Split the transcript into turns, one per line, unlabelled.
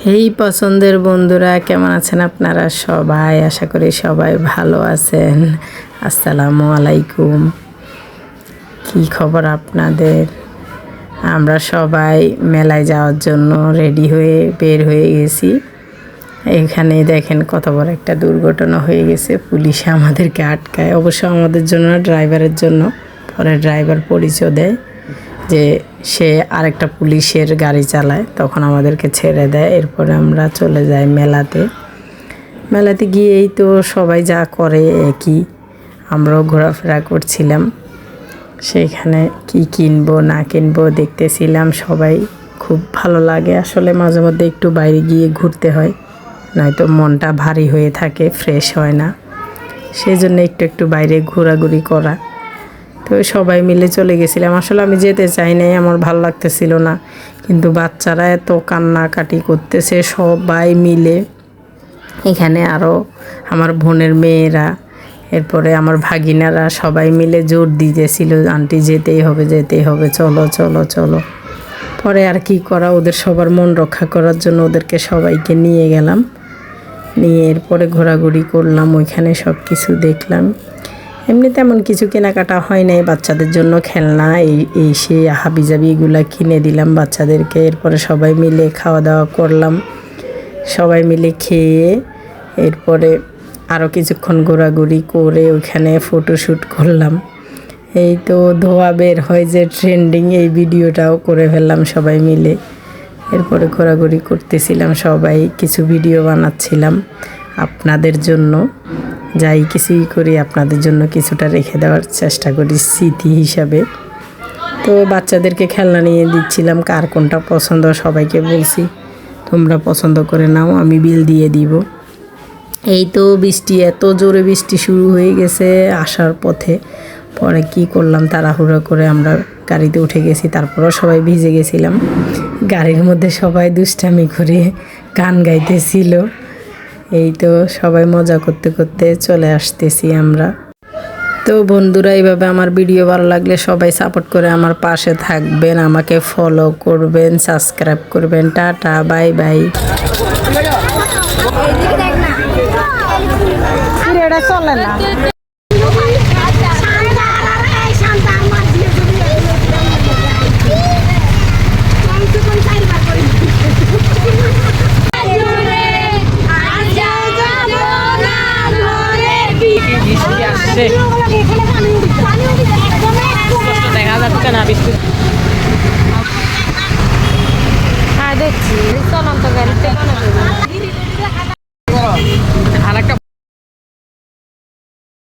এই পছন্দের বন্ধুরা কেমন আছেন আপনারা সবাই? আশা করি সবাই ভালো আছেন। আসসালামু আলাইকুম। কি খবর আপনাদের? আমরা সবাই মেলায় যাওয়ার জন্য রেডি হয়ে বের হয়ে গেছি। এখানে দেখেন কত বড় একটা দুর্ঘটনা হয়ে গেছে। পুলিশে আমাদেরকে আটকায়, অবশ্য আমাদের জন্য না, ড্রাইভারের জন্য। পরে ড্রাইভার পরিচয় দেয় যে সে আরেকটা পুলিশের গাড়ি চালায়, তখন আমাদেরকে ছেড়ে দেয়। এরপরে আমরা চলে যাই মেলাতে। মেলাতে গিয়েই তো সবাই যা করে একই, আমরাও ঘোরাফেরা করছিলাম। সেইখানে কি কিনবো না কিনবো দেখতেছিলাম। সবাই খুব ভালো লাগে আসলে, মাঝে মধ্যে একটু বাইরে গিয়ে ঘুরতে হয়, নয়তো মনটা ভারী হয়ে থাকে, ফ্রেশ হয় না। সেই জন্য একটু একটু বাইরে ঘোরাঘুরি করা। তো সবাই মিলে চলে গেছিলাম। আসলে আমি যেতে চাই নাই, আমার ভালো লাগতেছিল না, কিন্তু বাচ্চারা এত কান্নাকাটি করতেছে সবাই মিলে। এখানে আরও আমার বোনের মেয়েরা, এরপরে আমার ভাগিনারা সবাই মিলে জোর দিতেছিল, আন্টি যেতেই হবে যেতেই হবে, চলো চলো চলো। পরে আর কি করা, ওদের সবার মন রক্ষা করার জন্য ওদেরকে সবাইকে নিয়ে গেলাম। নিয়ে এরপরে ঘোরাঘুরি করলাম, ওইখানে সব কিছু দেখলাম। এমনি তেমন কিছু কেনাকাটা হয় নাই, বাচ্চাদের জন্য খেলনা এই সেই হাবিজাবি এগুলা কিনে দিলাম বাচ্চাদেরকে। এরপরে সবাই মিলে খাওয়া দাওয়া করলাম, সবাই মিলে খেয়ে এরপরে আরও কিছুক্ষণ ঘোরাঘুরি করে ওইখানে ফটোশ্যুট করলাম। এই তো ধোয়া বের হয় যে ট্রেন্ডিং, এই ভিডিওটাও করে ফেললাম সবাই মিলে। এরপরে ঘোরাঘুরি করতেছিলাম, সবাই কিছু ভিডিও বানাচ্ছিলাম আপনাদের জন্য। যাই কিছুই করি আপনাদের জন্য কিছুটা রেখে দেওয়ার চেষ্টা করি স্মৃতি হিসাবে। তো বাচ্চাদেরকে খেলনা নিয়ে দিচ্ছিলাম, কার কোনটা পছন্দ সবাইকে বলছি তোমরা পছন্দ করে নাও, আমি বিল দিয়ে দিব। এই তো বৃষ্টি, এত জোরে বৃষ্টি শুরু হয়ে গেছে আসার পথে। পরে কি করলাম, তাড়াহুড়ো করে আমরা গাড়িতে উঠে গেছি, তারপরেও সবাই ভিজে গেছিলাম। গাড়ির মধ্যে সবাই দুষ্টামি করে গান গাইতেছিল। এই তো সবাই মজা করতে করতে চলে আসতেছি আমরা। তো বন্ধুরা, এইভাবে আমার ভিডিও ভালো লাগলে সবাই সাপোর্ট করে আমার পাশে থাকবেন, আমাকে ফলো করবেন, সাবস্ক্রাইব করবেন। Tata, bye bye. চলে না দেখা যাচ্ছে না বৃষ্টি। হ্যাঁ দেখছি চলন্ত গাড়িতে